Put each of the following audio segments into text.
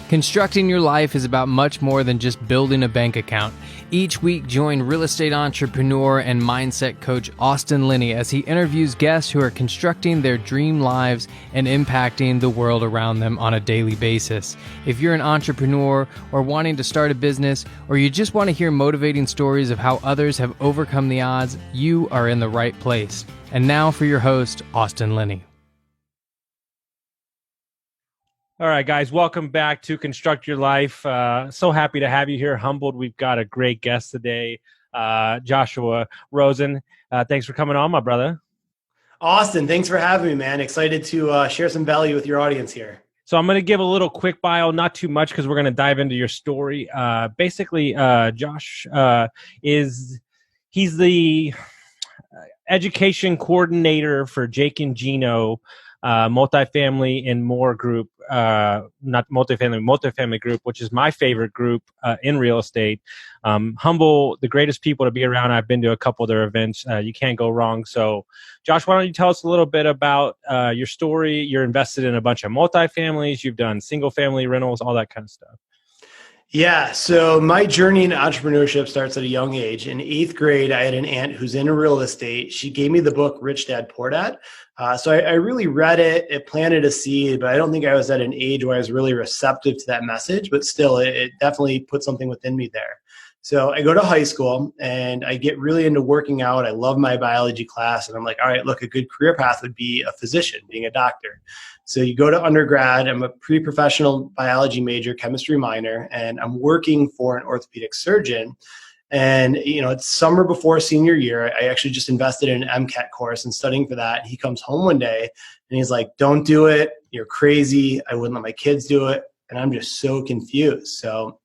Constructing your life is about much more than just building a bank account. Each week, join real estate entrepreneur and mindset coach Austin Linney as he interviews guests who are constructing their dream lives and impacting the world around them on a daily basis. If you're an entrepreneur or wanting to start a business, or you just want to hear motivating stories of how others have overcome the odds, you are in the right place. And now for your host, Austin Linney. All right, guys, welcome back to Construct Your Life. So happy to have you here. Humbled. We've got a great guest today, Joshua Roosen. Thanks for coming on, my brother. Austin, thanks for having me, man. Excited to share some value with your audience here. So I'm going to give a little quick bio, not too much because we're going to dive into your story. Basically, Josh he's the education coordinator for Jake and Gino, multifamily and more group, not multifamily group, which is my favorite group in real estate. Humble, the greatest people to be around. I've been to a couple of their events. You can't go wrong. So, Josh, why don't you tell us a little bit about your story? You're invested in a bunch of multifamilies. You've done single family rentals, all that kind of stuff. Yeah, so my journey in entrepreneurship starts at a young age. In 8th grade, I had an aunt who's in real estate. She gave me the book Rich Dad, Poor Dad. So I really read it. It planted a seed, but I don't think I was at an age where I was really receptive to that message. But still, it definitely put something within me there. So I go to high school and I get really into working out. I love my biology class. And I'm like, all right, look, a good career path would be a physician, being a doctor. So you go to undergrad. I'm a pre-professional biology major, chemistry minor, and I'm working for an orthopedic surgeon. And, you know, it's summer before senior year. I actually just invested in an MCAT course and studying for that. He comes home one day and he's like, don't do it. You're crazy. I wouldn't let my kids do it. And I'm just so confused. So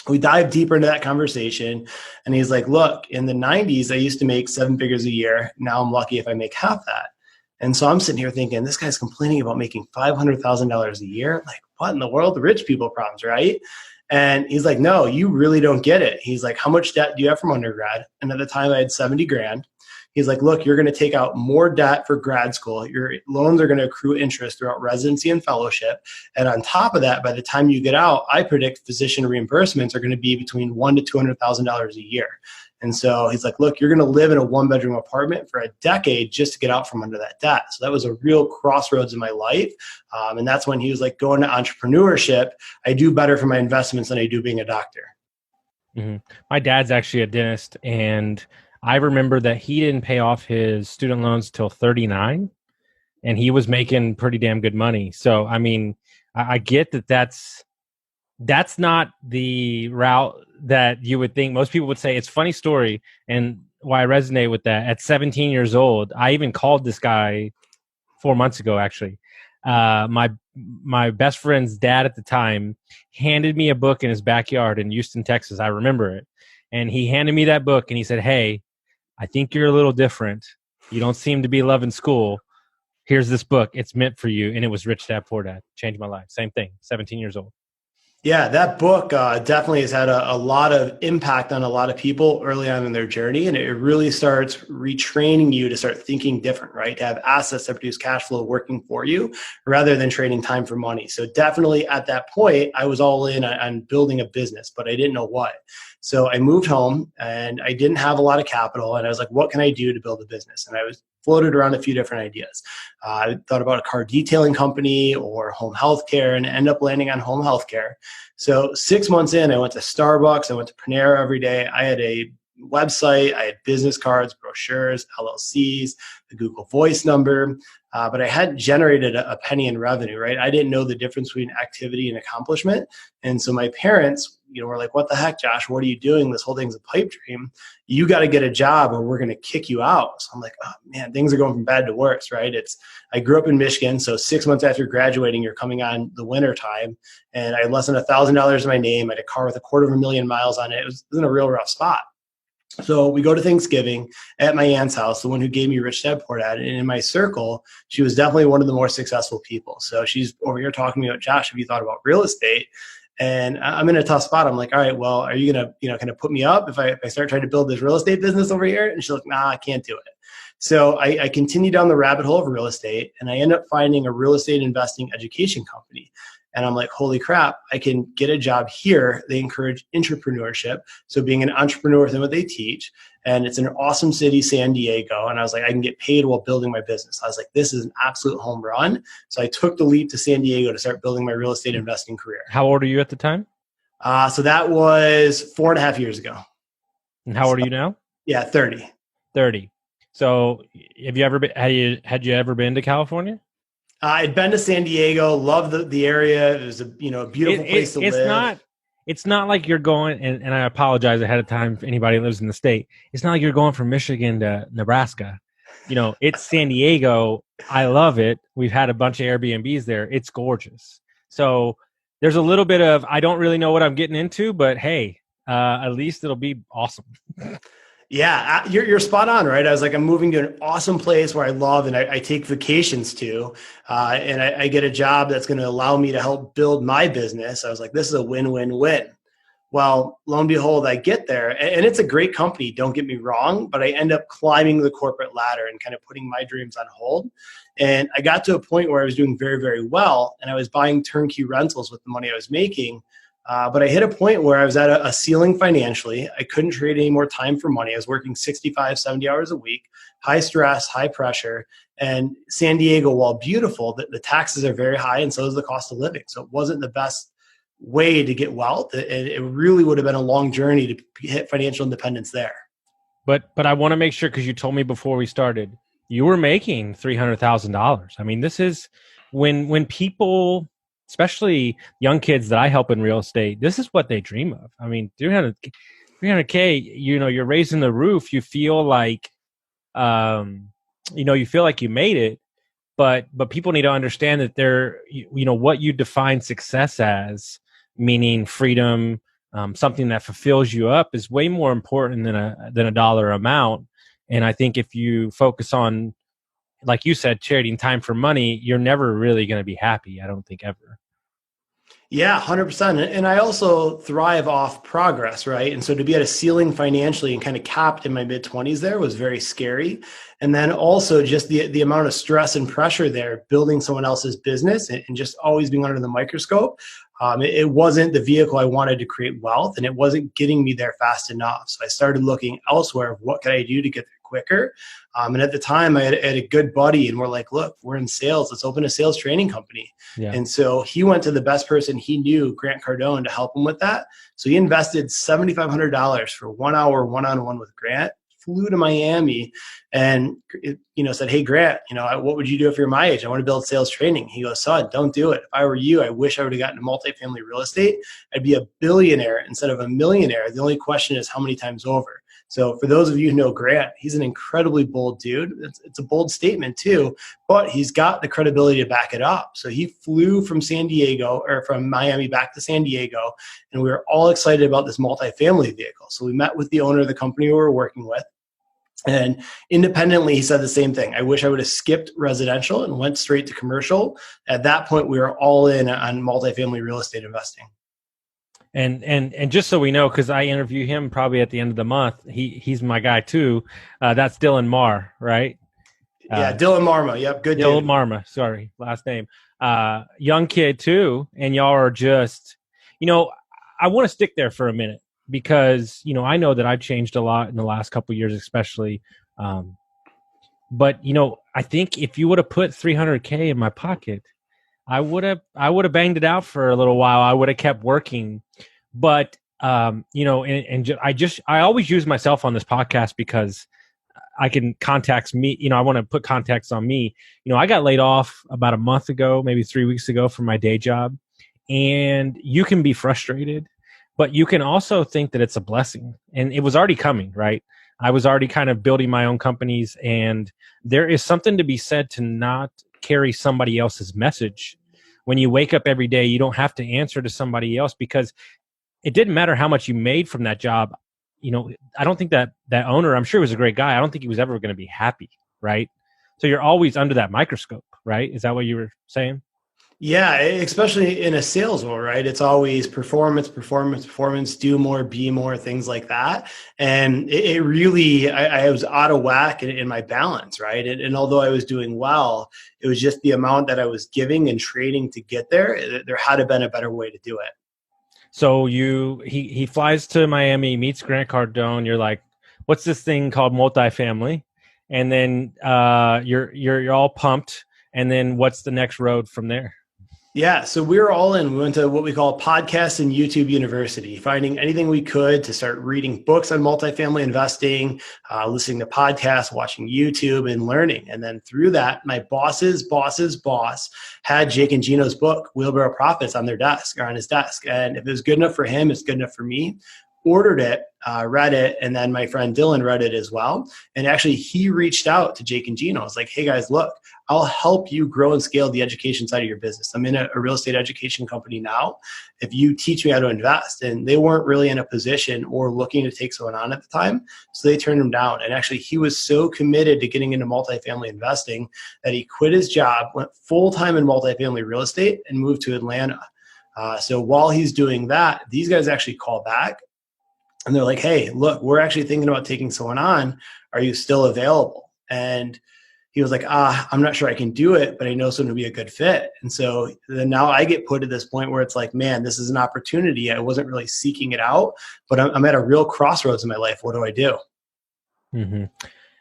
we dive deeper into that conversation. And he's like, look, in the 90s, I used to make 7 figures a year. Now I'm lucky if I make half that. And so I'm sitting here thinking, this guy's complaining about making $500,000 a year. Like, what in the world? The rich people problems, right? And he's like, no, you really don't get it. He's like, how much debt do you have from undergrad? And at the time I had 70 grand. He's like, look, you're going to take out more debt for grad school. Your loans are going to accrue interest throughout residency and fellowship. And on top of that, by the time you get out, I predict physician reimbursements are going to be between $100,000 to $200,000 a year. And so he's like, look, you're going to live in a 1-bedroom apartment for a decade just to get out from under that debt. So that was a real crossroads in my life. And that's when he was like, going to entrepreneurship, I do better for my investments than I do being a doctor. Mm-hmm. My dad's actually a dentist, and I remember that he didn't pay off his student loans till 39, and he was making pretty damn good money. So, I mean, I get that that's not the route that you would think. Most people would say. It's a funny story, and why I resonate with that. At 17 years old, I even called this guy 4 months ago, actually. My best friend's dad at the time handed me a book in his backyard in Houston, Texas. I remember it. And he handed me that book and he said, hey, I think you're a little different. You don't seem to be loving school. Here's this book. It's meant for you. And it was Rich Dad, Poor Dad. Changed my life. Same thing. 17 years old. Yeah, that book definitely has had a lot of impact on a lot of people early on in their journey. And it really starts retraining you to start thinking different, right? To have assets that produce cash flow working for you rather than trading time for money. So definitely at that point, I was all in on building a business, but I didn't know what. So I moved home and I didn't have a lot of capital. And I was like, what can I do to build a business? And I was floated around a few different ideas. I thought about a car detailing company or home healthcare and ended up landing on home healthcare. So 6 months in, I went to Starbucks. I went to Panera every day. I had a website. I had business cards, brochures, LLCs, the Google Voice number. But I hadn't generated a penny in revenue, right? I didn't know the difference between activity and accomplishment. And so my parents, were like, what the heck, Josh, what are you doing? This whole thing's a pipe dream. You got to get a job or we're going to kick you out. So I'm like, oh man, things are going from bad to worse, right? I grew up in Michigan. So 6 months after graduating, you're coming on the winter time. And I had less than $1,000 in my name. I had a car with 250,000 miles on it. It was in a real rough spot. So we go to Thanksgiving at my aunt's house, the one who gave me Rich Dad, Poor Dad. And in my circle, she was definitely one of the more successful people. So she's over here talking to me about, Josh, have you thought about real estate? And I'm in a tough spot. I'm like, all right, well, are you going to, kind of put me up if I start trying to build this real estate business over here? And she's like, nah, I can't do it. So I continue down the rabbit hole of real estate, and I end up finding a real estate investing education company. And I'm like, holy crap, I can get a job here. They encourage entrepreneurship. So being an entrepreneur within what they teach. And it's an awesome city, San Diego. And I was like, I can get paid while building my business. I was like, this is an absolute home run. So I took the leap to San Diego to start building my real estate investing career. How old are you at the time? So that was 4.5 years ago. And how old are you now? Yeah, 30. 30. So have you ever been, had you ever been to California? I'd been to San Diego, loved the area. It was a beautiful place to live. It's not like you're going, and I apologize ahead of time for anybody who lives in the state. It's not like you're going from Michigan to Nebraska. It's San Diego. I love it. We've had a bunch of Airbnbs there. It's gorgeous. So there's a little bit of, I don't really know what I'm getting into, but hey, at least it'll be awesome. Yeah, you're spot on, right? I was like, I'm moving to an awesome place where I love and I take vacations to, and I get a job that's going to allow me to help build my business. I was like, this is a win-win-win. Well, lo and behold, I get there, and it's a great company, don't get me wrong, but I end up climbing the corporate ladder and kind of putting my dreams on hold. And I got to a point where I was doing very, very well, and I was buying turnkey rentals with the money I was making. But I hit a point where I was at a ceiling financially. I couldn't trade any more time for money. I was working 65, 70 hours a week, high stress, high pressure. And San Diego, while beautiful, the taxes are very high, and so is the cost of living. So it wasn't the best way to get wealth. It really would have been a long journey to hit financial independence there. But I want to make sure, because you told me before we started, you were making $300,000. I mean, this is when people, especially young kids that I help in real estate, this is what they dream of. I mean, 300K, you're raising the roof. You feel like, you feel like you made it, but people need to understand that what you define success as, meaning freedom, something that fulfills you up, is way more important than a dollar amount. And I think if you focus on, like you said, trading time for money, you're never really going to be happy. I don't think ever. Yeah, 100%. And I also thrive off progress, right? And so to be at a ceiling financially and kind of capped in my mid-20s there was very scary. And then also just the amount of stress and pressure there, building someone else's business and just always being under the microscope. It wasn't the vehicle I wanted to create wealth, and it wasn't getting me there fast enough. So I started looking elsewhere of what could I do to get there quicker. And at the time I had a good buddy, and we're like, look, we're in sales. Let's open a sales training company. Yeah. And so he went to the best person he knew, Grant Cardone, to help him with that. So he invested $7,500 for 1 hour one-on-one with Grant, flew to Miami, and said, hey, Grant, what would you do if you're my age? I want to build sales training. He goes, son, don't do it. If I were you, I wish I would have gotten into multifamily real estate. I'd be a billionaire instead of a millionaire. The only question is how many times over. So for those of you who know Grant, he's an incredibly bold dude. It's a bold statement too, but he's got the credibility to back it up. So he flew from Miami back to San Diego, and we were all excited about this multifamily vehicle. So we met with the owner of the company we were working with, and independently, he said the same thing. I wish I would have skipped residential and went straight to commercial. At that point, we were all in on multifamily real estate investing. And just so we know, because I interview him probably at the end of the month, he's my guy too. That's Dylan Marr, right? Yeah, Dylan Marma. Yep, good Dylan dude. Marma, sorry, last name. Young kid too, and y'all are just, I want to stick there for a minute because I know that I've changed a lot in the last couple of years, especially. But I think if you would have put $300K in my pocket, I would have banged it out for a little while. I would have kept working, but I always use myself on this podcast because I can context me. I want to put context on me. I got laid off about a month ago, maybe 3 weeks ago from my day job, and you can be frustrated, but you can also think that it's a blessing, and it was already coming, right? I was already kind of building my own companies, and there is something to be said to not carry somebody else's message. When you wake up every day, you don't have to answer to somebody else, because it didn't matter how much you made from that job. I don't think that owner, I'm sure he was a great guy, I don't think he was ever going to be happy, right? So you're always under that microscope, right? Is that what you were saying? Yeah, especially in a sales role, right? It's always performance, performance, performance, do more, be more, things like that. And it really, I was out of whack in my balance, right? And although I was doing well, it was just the amount that I was giving and trading to get there. There had to have been a better way to do it. So he flies to Miami, meets Grant Cardone. You're like, what's this thing called multifamily? And then you're all pumped. And then what's the next road from there? Yeah, so we were all in. We went to what we call podcast and YouTube University, finding anything we could to start reading books on multifamily investing, listening to podcasts, watching YouTube, and learning. And then through that, my boss's boss had Jake and Gino's book, Wheelbarrow Profits, on their desk or on his desk. And if it was good enough for him, it's good enough for me. Ordered it, read it, and then my friend Dylan read it as well. And actually, he reached out to Jake and Gino. It's like, hey guys, look, I'll help you grow and scale the education side of your business. I'm in a real estate education company now. If you teach me how to invest, and they weren't really in a position or looking to take someone on at the time, so they turned him down. And actually, he was so committed to getting into multifamily investing that he quit his job, went full time in multifamily real estate, and moved to Atlanta. So while he's doing that, these guys actually call back. And they're like, hey, look, we're actually thinking about taking someone on. Are you still available? And he was like, I'm not sure I can do it, but I know someone would be a good fit. And so then now I get put at this point where it's like, man, this is an opportunity. I wasn't really seeking it out, but I'm at a real crossroads in my life. What do I do? Mm-hmm.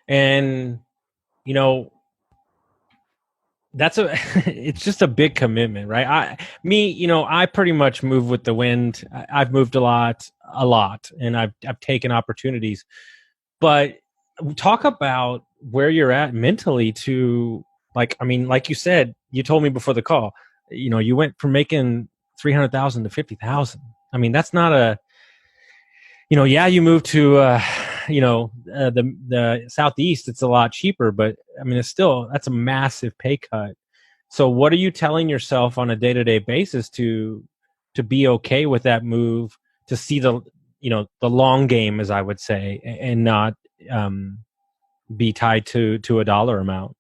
And, it's just a big commitment, right? I pretty much move with the wind. I've moved a lot, and I've taken opportunities. But talk about where you're at mentally to, like you said, you told me before the call, you went from making 300,000 to 50,000. I mean, that's not you moved to, the Southeast, it's a lot cheaper, but I mean, that's a massive pay cut. So what are you telling yourself on a day-to-day basis to be okay with that move, to see the long game, as I would say, and not be tied to a dollar amount,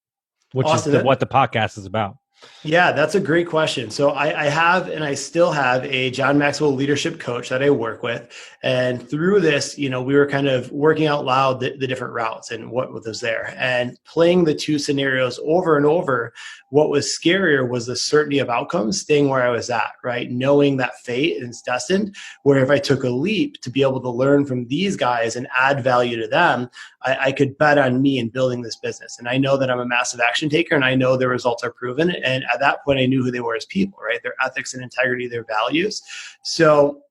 which Austin, is what the podcast is about? Yeah, that's a great question. So I have, and I still have, a John Maxwell leadership coach that I work with. And through this, we were kind of working out loud the different routes and what was there, and playing the two scenarios over and over. What was scarier was the certainty of outcomes, staying where I was at, right? Knowing that fate is destined, where if I took a leap to be able to learn from these guys and add value to them, I could bet on me in building this business. And I know that I'm a massive action taker, and I know the results are proven. And at that point, I knew who they were as people, right? Their ethics and integrity, their values. So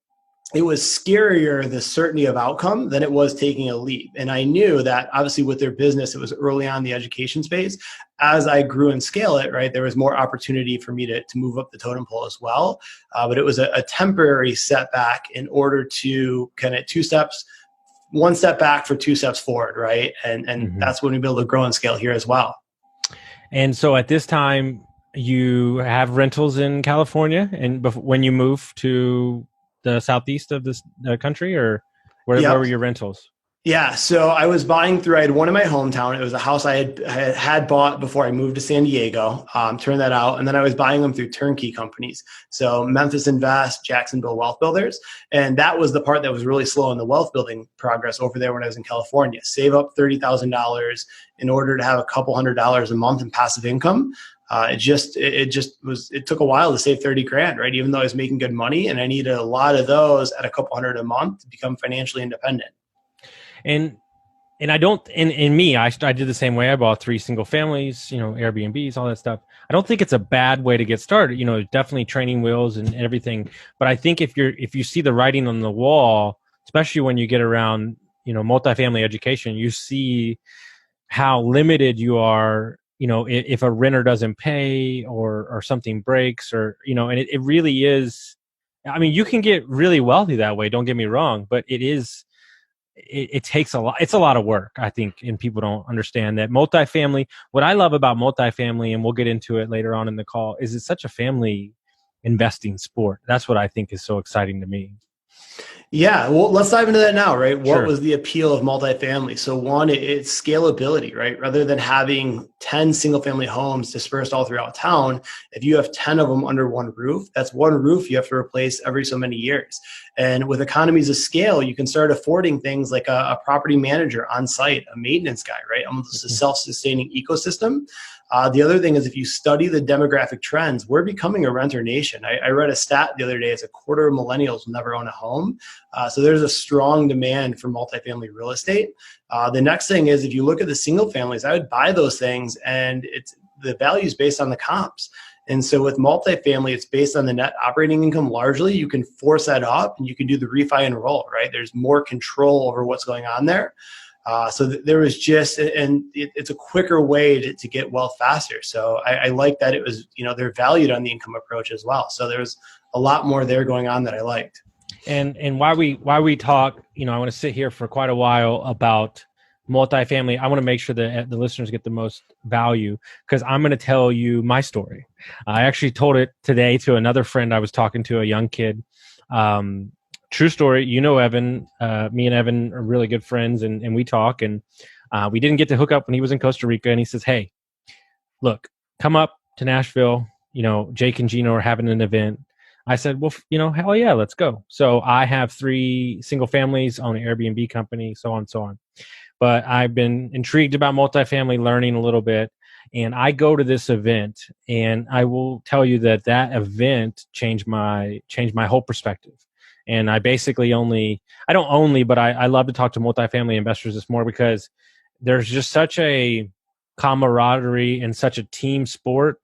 it was scarier, the certainty of outcome, than it was taking a leap. And I knew that obviously with their business, it was early on in the education space. As I grew and scale it, right, there was more opportunity for me to move up the totem pole as well. But it was a temporary setback in order to kind of one step back for two steps forward, right? And mm-hmm. That's when we be able to grow and scale here as well. And so at this time, you have rentals in California, and when you move to the southeast of this country, or where were your rentals? Yeah, so I was buying through. I had one in my hometown. It was a house I had bought before I moved to San Diego. Turned that out, and then I was buying them through turnkey companies. So Memphis Invest, Jacksonville Wealth Builders, and that was the part that was really slow in the wealth building progress over there when I was in California. Save up $30,000 in order to have a couple $100 a month in passive income. It took a while to save 30 grand, right? Even though I was making good money, and I needed a lot of those at a couple hundred a month to become financially independent. And I don't, in me, I did the same way. I bought 3 single families, Airbnbs, all that stuff. I don't think it's a bad way to get started. Definitely training wheels and everything. But I think if you see the writing on the wall, especially when you get around, multifamily education, you see how limited you are. If a renter doesn't pay or something breaks, or, and it really is, I mean, you can get really wealthy that way. Don't get me wrong, but it takes a lot. It's a lot of work, I think, and people don't understand that multifamily. What I love about multifamily, and we'll get into it later on in the call, is it's such a family investing sport. That's what I think is so exciting to me. Yeah, well, let's dive into that now, right? What Sure. was the appeal of multifamily? So one, it's scalability, right? Rather than having 10 single family homes dispersed all throughout town, if you have 10 of them under one roof, that's one roof you have to replace every so many years. And with economies of scale, you can start affording things like a property manager on site, a maintenance guy, right? Almost a Mhm. self-sustaining ecosystem. The other thing is, if you study the demographic trends, we're becoming a renter nation. I read a stat the other day, it's a quarter of millennials will never own a home. So there's a strong demand for multifamily real estate. The next thing is, if you look at the single families, I would buy those things, and it's the value is based on the comps. And so with multifamily, it's based on the net operating income largely. You can force that up and you can do the refi and roll, right? There's more control over what's going on there. There was just, and it's a quicker way to get wealth faster. So I like that it was, they're valued on the income approach as well. So there was a lot more there going on that I liked. And why we talk, I want to sit here for quite a while about multifamily. I want to make sure that the listeners get the most value, because I'm going to tell you my story. I actually told it today to another friend I was talking to, a young kid. True story. Evan. Me and Evan are really good friends, and we talk. And we didn't get to hook up when he was in Costa Rica. And he says, "Hey, look, come up to Nashville. Jake and Gino are having an event." I said, "Well, hell yeah, let's go." So I have 3 single families, own an Airbnb company, so on and so on. But I've been intrigued about multifamily, learning a little bit. And I go to this event, and I will tell you that event changed my whole perspective. And I basically but I love to talk to multifamily investors this more, because there's just such a camaraderie and such a team sport.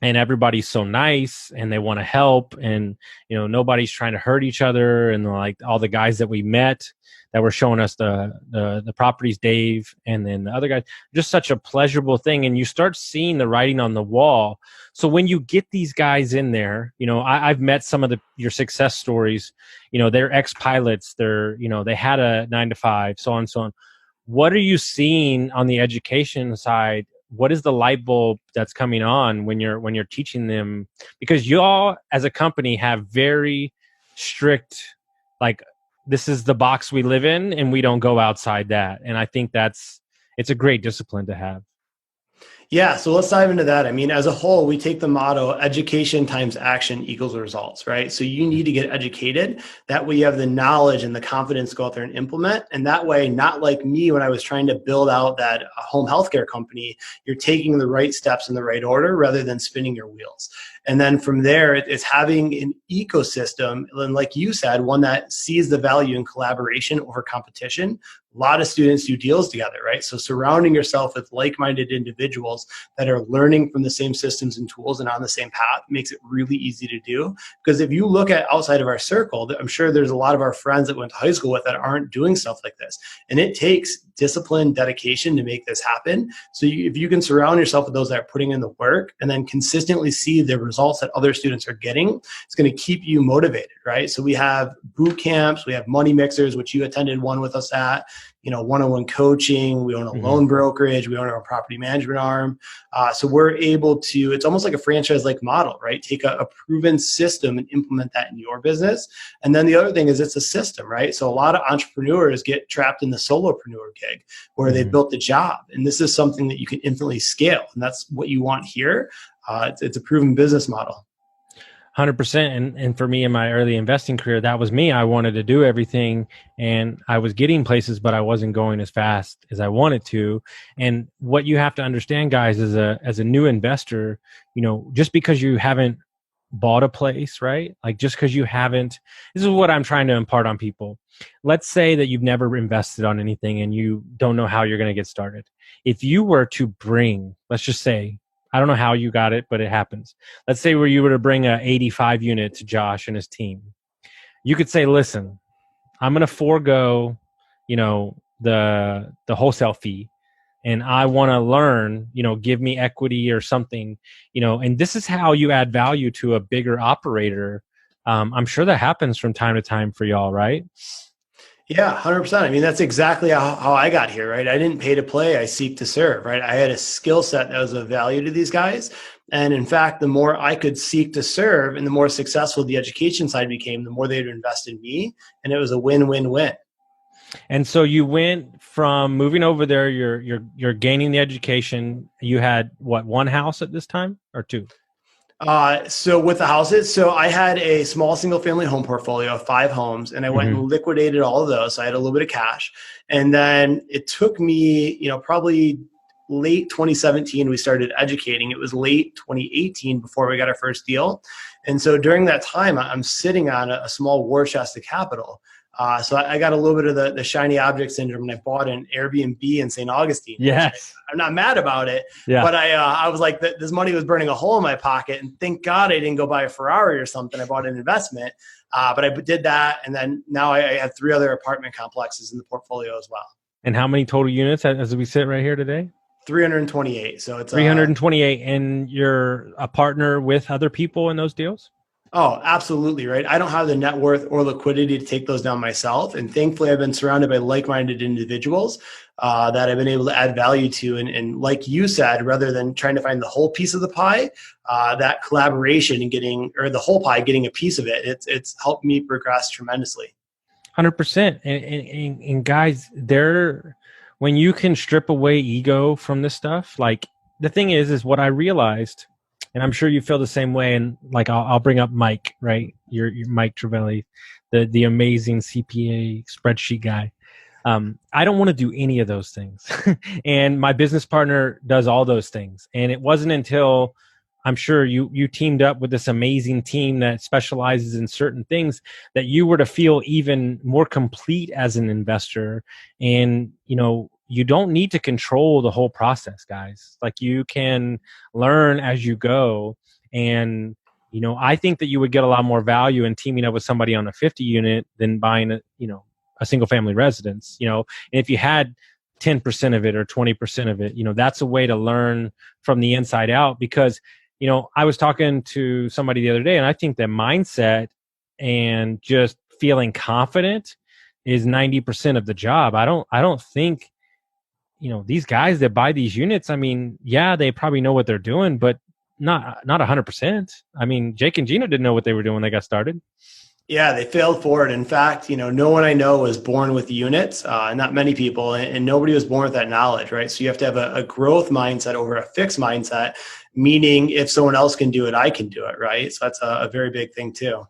And everybody's so nice, and they want to help, and nobody's trying to hurt each other. And like all the guys that we met that were showing us the properties, Dave, and then the other guys, just such a pleasurable thing. And you start seeing the writing on the wall. So when you get these guys in there, I've met some of your success stories. They're ex-pilots, they had a 9 to 5, so on and so on. What are you seeing on the education side? What is the light bulb that's coming on when you're teaching them? Because you all as a company have very strict, like, this is the box we live in and we don't go outside that. And I think it's a great discipline to have. Yeah, so let's dive into that. I mean, as a whole, we take the motto education times action equals results, right? So you need to get educated. That way you have the knowledge and the confidence to go out there and implement. And that way, not like me when I was trying to build out that home healthcare company, you're taking the right steps in the right order rather than spinning your wheels. And then from there, it's having an ecosystem, and like you said, one that sees the value in collaboration over competition. A lot of students do deals together, right? So surrounding yourself with like-minded individuals that are learning from the same systems and tools and on the same path makes it really easy to do. Because if you look at outside of our circle, I'm sure there's a lot of our friends that went to high school with that aren't doing stuff like this. And it takes discipline, dedication to make this happen. So if you can surround yourself with those that are putting in the work and then consistently see the results that other students are getting, it's going to keep you motivated, right? So we have boot camps, we have money mixers, which you attended one with us at, one-on-one coaching, we own a loan brokerage, we own our property management arm. So we're able to, it's almost like a franchise-like model, right? Take a proven system and implement that in your business. And then the other thing is it's a system, right? So a lot of entrepreneurs get trapped in the solopreneur gig where they've built the job. And this is something that you can infinitely scale. And that's what you want here. It's a proven business model. 100%. And for me in my early investing career, that was me. I wanted to do everything, and I was getting places, but I wasn't going as fast as I wanted to. And what you have to understand, guys, as a new investor, just because you haven't bought a place, right? Like just because you haven't, this is what I'm trying to impart on people. Let's say that you've never invested on anything and you don't know how you're going to get started. If you were to bring, let's just say, I don't know how you got it, but it happens. Let's say where you were to bring a 85 unit to Josh and his team. You could say, listen, I'm going to forego, the wholesale fee, and I want to learn, give me equity or something, and this is how you add value to a bigger operator. I'm sure that happens from time to time for y'all, right? Yeah, 100%. I mean, that's exactly how I got here, right? I didn't pay to play, I seek to serve, right? I had a skill set that was of value to these guys. And in fact, the more I could seek to serve and the more successful the education side became, the more they'd invest in me. And it was a win-win-win. And so you went from moving over there, you're gaining the education. You had what, one house at this time or two? So with the houses, so I had a small single family home portfolio of 5 homes, and I went and liquidated all of those. So I had a little bit of cash. And then it took me, probably late 2017, we started educating. It was late 2018 before we got our first deal. And so during that time, I'm sitting on a small war chest of capital. So I got a little bit of the shiny object syndrome, and I bought an Airbnb in St. Augustine. Yes. I'm not mad about it, but I was like, this money was burning a hole in my pocket, and thank God I didn't go buy a Ferrari or something. I bought an investment, but I did that. And then now I have 3 other apartment complexes in the portfolio as well. And how many total units as we sit right here today? 328. So it's 328. And you're a partner with other people in those deals? Oh, absolutely. Right. I don't have the net worth or liquidity to take those down myself. And thankfully, I've been surrounded by like-minded individuals that I've been able to add value to. And like you said, rather than trying to find the whole piece of the pie, that collaboration and the whole pie, getting a piece of it, it's helped me progress tremendously. 100%. And guys, when you can strip away ego from this stuff, like the thing is what I realized, and I'm sure you feel the same way. And like, I'll bring up Mike, right? You're Mike Trevelli, the amazing CPA spreadsheet guy. I don't want to do any of those things. And my business partner does all those things. And it wasn't until I'm sure you teamed up with this amazing team that specializes in certain things that you were to feel even more complete as an investor. And, you don't need to control the whole process, guys. Like, you can learn as you go. And, I think that you would get a lot more value in teaming up with somebody on a 50 unit than buying a single family residence, and if you had 10% of it or 20% of it, that's a way to learn from the inside out. Because, I was talking to somebody the other day, and I think that mindset and just feeling confident is 90% of the job. I don't think, these guys that buy these units, I mean, yeah, they probably know what they're doing, but not 100%. I mean, Jake and Gino didn't know what they were doing when they got started. Yeah, they failed forward. In fact, no one I know was born with units, not many people, and nobody was born with that knowledge, right? So you have to have a growth mindset over a fixed mindset, meaning if someone else can do it, I can do it, right? So that's a very big thing too.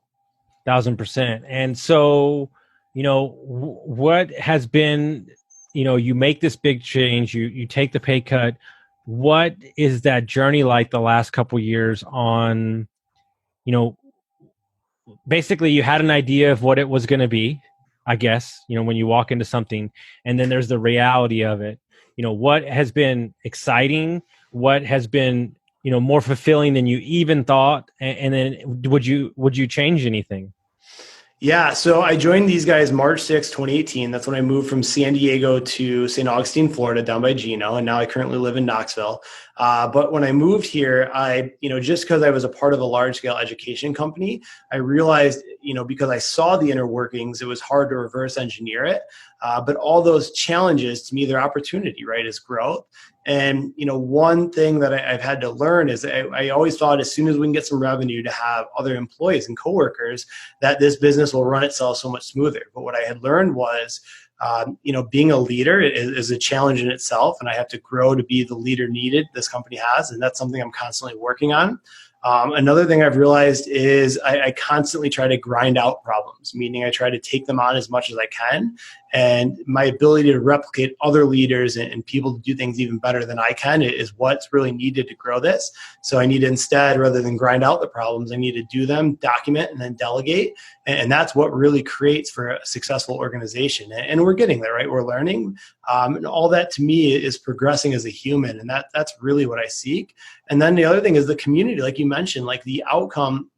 1,000%. And so, what has been, you make this big change, you take the pay cut. What is that journey like the last couple of years on, basically you had an idea of what it was going to be, I guess, when you walk into something, and then there's the reality of it. What has been exciting, what has been, more fulfilling than you even thought. And then would you change anything? Yeah, so I joined these guys March 6, 2018. That's when I moved from San Diego to St. Augustine, Florida, down by Gino. And now I currently live in Knoxville. But when I moved here, just because I was a part of a large scale education company, I realized, because I saw the inner workings, it was hard to reverse engineer it. But all those challenges, to me, they're opportunity, right, is growth. And, one thing that I've had to learn is I always thought as soon as we can get some revenue to have other employees and coworkers, that this business will run itself so much smoother. But what I had learned was, being a leader is a challenge in itself, and I have to grow to be the leader needed this company has. And that's something I'm constantly working on. Another thing I've realized is I constantly try to grind out problems, meaning I try to take them on as much as I can. And my ability to replicate other leaders and people to do things even better than I can is what's really needed to grow this. So I need to instead, rather than grind out the problems, I need to do them, document, and then delegate. And that's what really creates for a successful organization. And we're getting there, right? We're learning. And all that to me is progressing as a human. And that's really what I seek. And then the other thing is the community, like you mentioned, like the outcome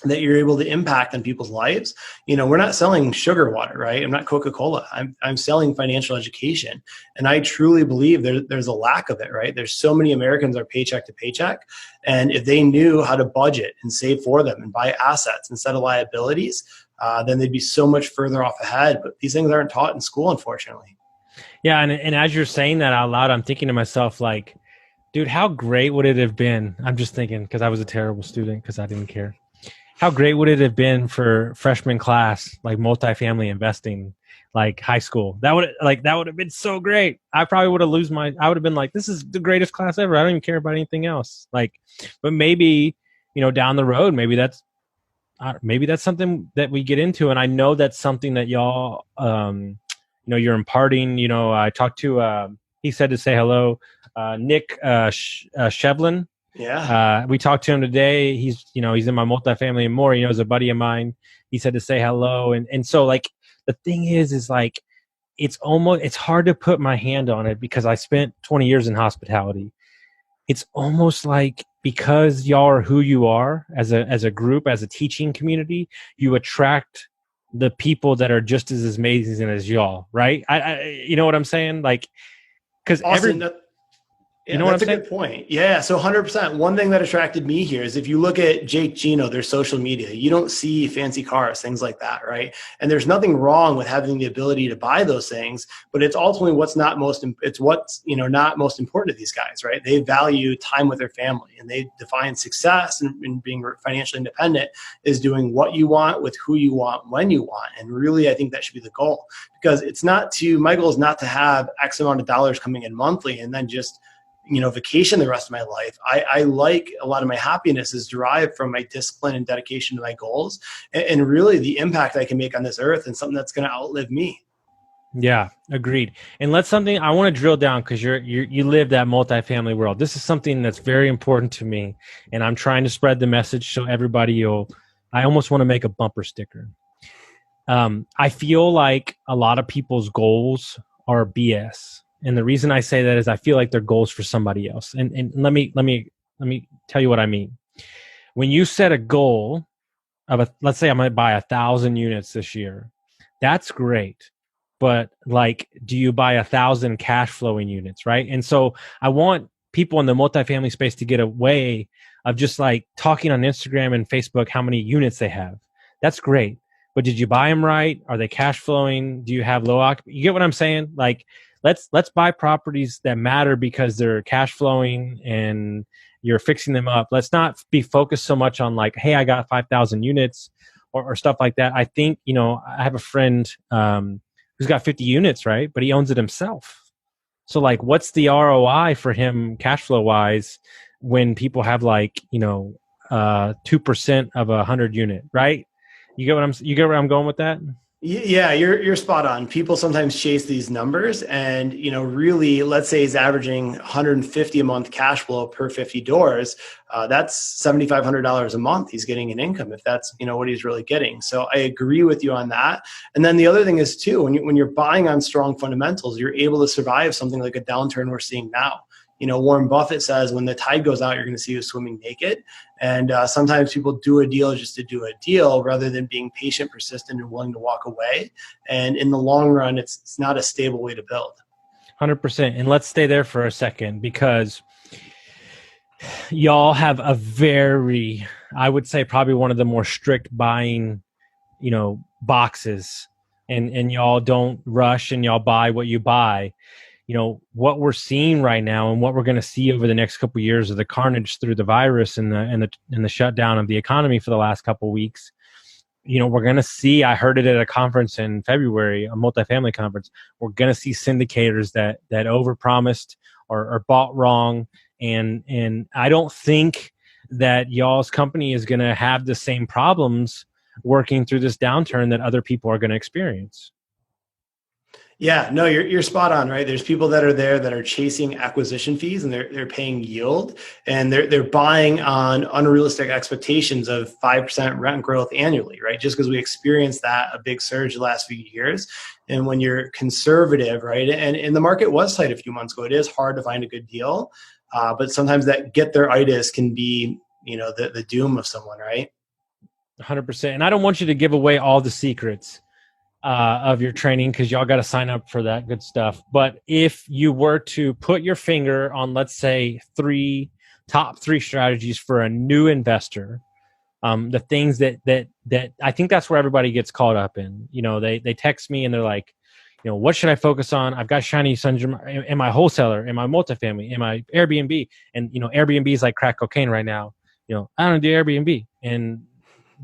that you're able to impact on people's lives. We're not selling sugar water, right? I'm not Coca-Cola. I'm selling financial education. And I truly believe there's a lack of it, right? There's so many Americans are paycheck to paycheck. And if they knew how to budget and save for them and buy assets instead of liabilities, then they'd be so much further off ahead. But these things aren't taught in school, unfortunately. Yeah. And as you're saying that out loud, I'm thinking to myself, like, dude, how great would it have been? I'm just thinking, because I was a terrible student because I didn't care. How great would it have been for freshman class, like multifamily investing, like high school? That would have been so great. I probably would have I would have been like, this is the greatest class ever. I don't even care about anything else. Like, but maybe, down the road, maybe that's something that we get into. And I know that's something that y'all, you're imparting. I talked to, he said to say hello, Nick Shevlin. Yeah. We talked to him today. He's in my multifamily and more. He's a buddy of mine. He said to say hello. And so, like, the thing is like, it's hard to put my hand on it because I spent 20 years in hospitality. It's almost like, because y'all are who you are as a group, as a teaching community, you attract the people that are just as amazing as y'all, right? I you know what I'm saying? Like, because that's a good point. Yeah. So 100%. One thing that attracted me here is if you look at Jake, Gino, their social media, you don't see fancy cars, things like that, right? And there's nothing wrong with having the ability to buy those things, but it's ultimately what's not most important to these guys, right? They value time with their family, and they define success and being financially independent is doing what you want with who you want when you want. And really, I think that should be the goal, because my goal is not to have X amount of dollars coming in monthly and then just vacation the rest of my life. I like a lot of my happiness is derived from my discipline and dedication to my goals, and really the impact I can make on this earth, and something that's going to outlive me. Yeah, agreed. And something I want to drill down, because you live that multifamily world. This is something that's very important to me, and I'm trying to spread the message so everybody I almost want to make a bumper sticker. I feel like a lot of people's goals are BS. And the reason I say that is I feel like they're goals for somebody else. And let me tell you what I mean. When you set a goal of let's say I'm going to buy 1,000 units this year, that's great. But like, do you buy 1,000 cash flowing units, right? And so I want people in the multifamily space to get away of just like talking on Instagram and Facebook how many units they have. That's great. But did you buy them right? Are they cash flowing? Do you have low occupancy? You get what I'm saying? Like, let's buy properties that matter because they're cash flowing and you're fixing them up. Let's not be focused so much on like, hey, I got 5,000 units or stuff like that. I think, I have a friend who's got 50 units, right? But he owns it himself. So like, what's the ROI for him cash flow wise when people have like, 2% of 100 unit, right? You get where I'm going with that? Yeah, you're spot on. People sometimes chase these numbers, and really, let's say he's averaging 150 a month cash flow per 50 doors. That's $7,500 a month he's getting in income, if that's what he's really getting. So I agree with you on that. And then the other thing is too, when you're buying on strong fundamentals, you're able to survive something like a downturn we're seeing now. Warren Buffett says when the tide goes out, you're going to see you swimming naked. And sometimes people do a deal just to do a deal rather than being patient, persistent, and willing to walk away. And in the long run, it's not a stable way to build. 100%. And let's stay there for a second, because y'all have a very, I would say probably one of the more strict buying, boxes. And y'all don't rush and y'all buy what you buy. What we're seeing right now and what we're going to see over the next couple of years of the carnage through the virus and the shutdown of the economy for the last couple of weeks. We're going to see, I heard it at a conference in February, a multifamily conference. We're going to see syndicators that overpromised or bought wrong. And I don't think that y'all's company is going to have the same problems working through this downturn that other people are going to experience. Yeah, no, you're spot on, right? There's people that are there that are chasing acquisition fees, and they're paying yield, and they're buying on unrealistic expectations of 5% rent growth annually, right? Just because we experienced a big surge the last few years. And when you're conservative, right, and the market was tight a few months ago, it is hard to find a good deal, but sometimes that get their itis can be, the doom of someone, right? 100%. And I don't want you to give away all the secrets of your training, because y'all got to sign up for that good stuff. But if you were to put your finger on, let's say, top three strategies for a new investor, the things that I think that's where everybody gets caught up in. They text me and they're like, what should I focus on? I've got shiny syndrome. Am I wholesaler? Am I multifamily? Am I Airbnb? And, Airbnb is like crack cocaine right now. I don't do Airbnb. And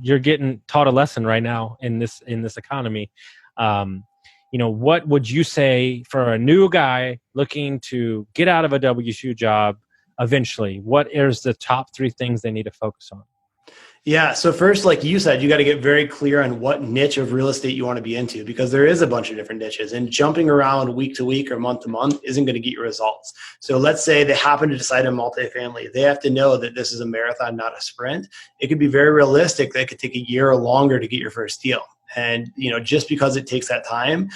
you're getting taught a lesson right now in this economy. What would you say for a new guy looking to get out of a W-2 job eventually? What is the top 3 things they need to focus on? Yeah. So first, like you said, you got to get very clear on what niche of real estate you want to be into, because there is a bunch of different niches, and jumping around week to week or month to month isn't going to get you results. So let's say they happen to decide on multifamily. They have to know that this is a marathon, not a sprint. It could be very realistic that it could take a year or longer to get your first deal. And, just because it takes that time,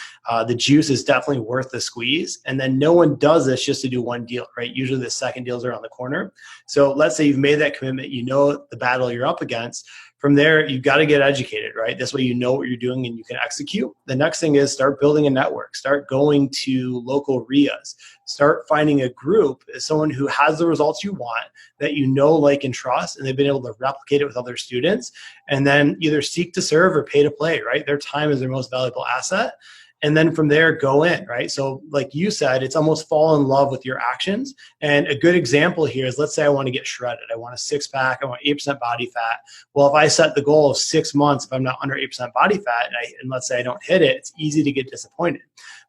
the juice is definitely worth the squeeze. And then no one does this just to do one deal, right? Usually the second deals are around the corner. So let's say you've made that commitment, the battle you're up against. From there, you've got to get educated, right? This way you know what you're doing and you can execute. The next thing is start building a network. Start going to local RIAs. Start finding a group as someone who has the results you want, that like, and trust, and they've been able to replicate it with other students. And then either seek to serve or pay to play, right? Their time is their most valuable asset. And then from there, go in, right? So like you said, it's almost fall in love with your actions. And a good example here is, let's say I want to get shredded. I want a 6-pack. I want 8% body fat. Well, if I set the goal of 6 months, if I'm not under 8% body fat, and let's say I don't hit it, it's easy to get disappointed.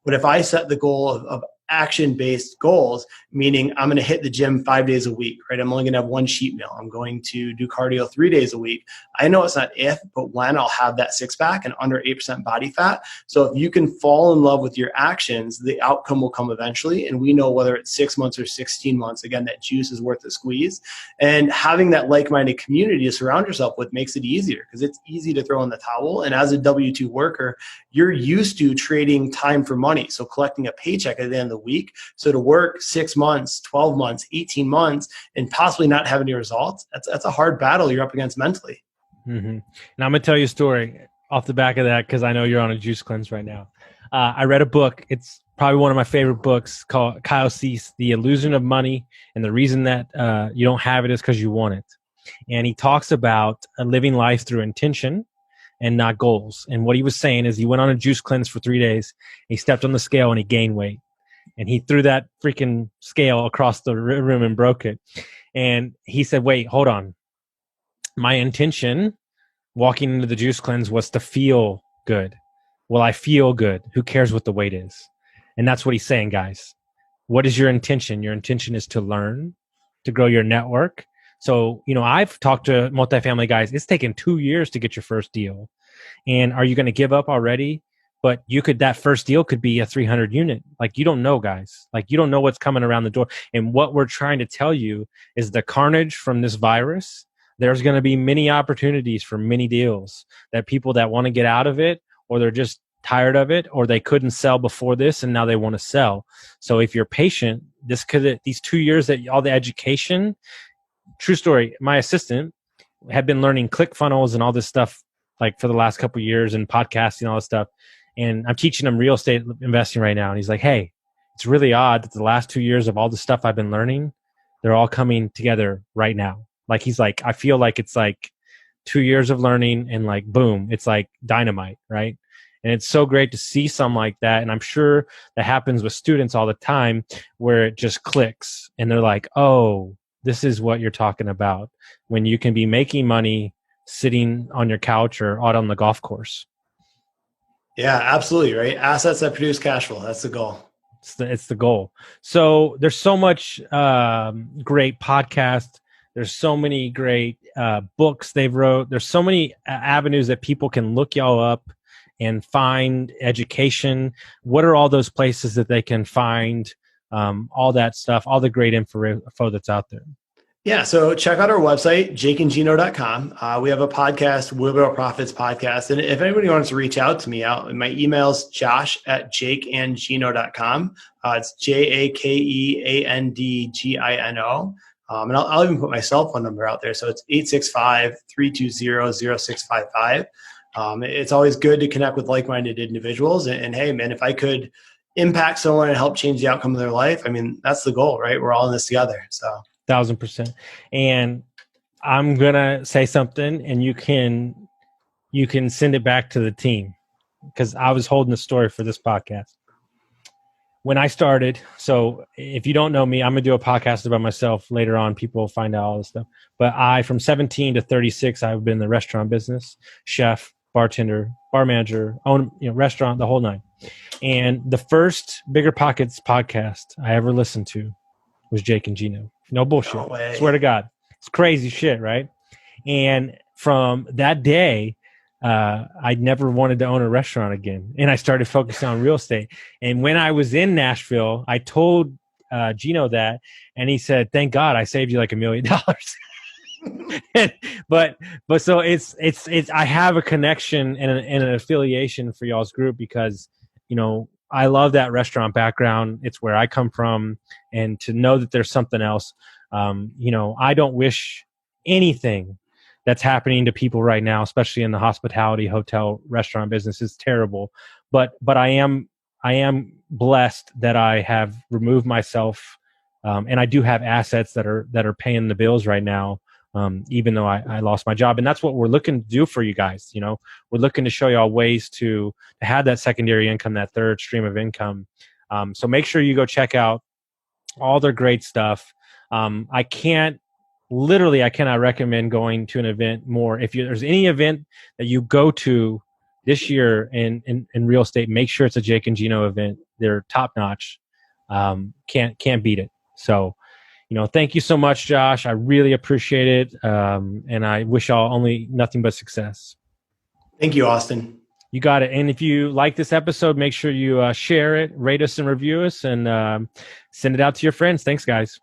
But if I set the goal of action-based goals, meaning I'm going to hit the gym 5 days a week, right? I'm only going to have one cheat meal. I'm going to do cardio 3 days a week. I know it's not if, but when I'll have that 6-pack and under 8% body fat. So if you can fall in love with your actions, the outcome will come eventually. And we know whether it's 6 months or 16 months, again, that juice is worth the squeeze. And having that like-minded community to surround yourself with makes it easier, because it's easy to throw in the towel. And as a W-2 worker, you're used to trading time for money. So collecting a paycheck at the end of the week. So to work 6 months, 12 months, 18 months, and possibly not have any results, that's a hard battle you're up against mentally. Mm-hmm. And I'm going to tell you a story off the back of that, because I know you're on a juice cleanse right now. I read a book. It's probably one of my favorite books, called Kyle Cease, The Illusion of Money. And the reason that you don't have it is because you want it. And he talks about living life through intention and not goals. And what he was saying is, he went on a juice cleanse for 3 days. He stepped on the scale and he gained weight. And he threw that freaking scale across the room and broke it. And he said, wait, hold on. My intention walking into the juice cleanse was to feel good. Well, I feel good. Who cares what the weight is? And that's what he's saying, guys. What is your intention? Your intention is to learn, to grow your network. So, I've talked to multifamily guys. It's taken 2 years to get your first deal. And are you going to give up already? But that first deal could be a 300 unit. Like, you don't know, guys. Like, you don't know what's coming around the door. And what we're trying to tell you is the carnage from this virus. There's going to be many opportunities for many deals, that people that want to get out of it, or they're just tired of it, or they couldn't sell before this and now they want to sell. So if you're patient, these 2 years that all the education, true story, my assistant had been learning ClickFunnels and all this stuff, like, for the last couple of years, and podcasting, all this stuff. And I'm teaching him real estate investing right now. And he's like, hey, it's really odd that the last 2 years of all the stuff I've been learning, they're all coming together right now. Like, he's like, I feel like it's like 2 years of learning and, like, boom, it's like dynamite, right? And it's so great to see something like that. And I'm sure that happens with students all the time, where it just clicks and they're like, oh, this is what you're talking about, when you can be making money sitting on your couch or out on the golf course. Yeah, absolutely. Right. Assets that produce cash flow. That's the goal. It's the goal. So there's so much great podcast. There's so many great books they've wrote. There's so many avenues that people can look y'all up and find education. What are all those places that they can find all that stuff, all the great info that's out there? Yeah, so check out our website, jakeandgino.com. We have a podcast, Wheelbarrow Profits Podcast. And if anybody wants to reach out to me, my email's josh@jakeandgino.com. It's JAKEANDGINO. And I'll even put my cell phone number out there. So it's 865-320-0655. It's always good to connect with like-minded individuals. And hey, man, if I could impact someone and help change the outcome of their life, I mean, that's the goal, right? We're all in this together. So 1,000%. And I'm gonna say something, and you can send it back to the team, because I was holding the story for this podcast. When I started, so if you don't know me, I'm gonna do a podcast about myself later on. People will find out all this stuff. But from 17 to 36, I've been in the restaurant business, chef, bartender, bar manager, own restaurant, the whole nine. And the first Bigger Pockets podcast I ever listened to was Jake and Gino. No bullshit. No way. Swear to God. It's crazy shit, right? And from that day, I never wanted to own a restaurant again. And I started focusing on real estate. And when I was in Nashville, I told Gino that, and he said, "Thank God I saved you like $1 million." but so it's I have a connection and an affiliation for y'all's group, because I love that restaurant background. It's where I come from, and to know that there's something else. I don't wish anything that's happening to people right now, especially in the hospitality, hotel, restaurant business, is terrible. But I am blessed that I have removed myself, and I do have assets that are paying the bills right now. Even though I lost my job. And that's what we're looking to do for you guys. We're looking to show y'all ways to have that secondary income, that third stream of income. So make sure you go check out all their great stuff. I cannot recommend going to an event more. If there's any event that you go to this year in real estate, make sure it's a Jake and Gino event. They're top notch. Can't beat it. So, thank you so much, Josh. I really appreciate it. And I wish y'all nothing but success. Thank you, Austin. You got it. And if you like this episode, make sure you share it, rate us and review us, and send it out to your friends. Thanks, guys.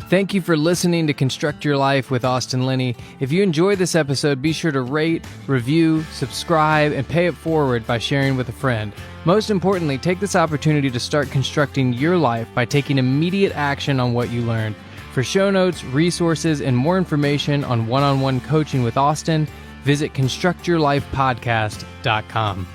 Thank you for listening to Construct Your Life with Austin Linney. If you enjoyed this episode, be sure to rate, review, subscribe, and pay it forward by sharing with a friend. Most importantly, take this opportunity to start constructing your life by taking immediate action on what you learned. For show notes, resources, and more information on one-on-one coaching with Austin, visit constructyourlifepodcast.com.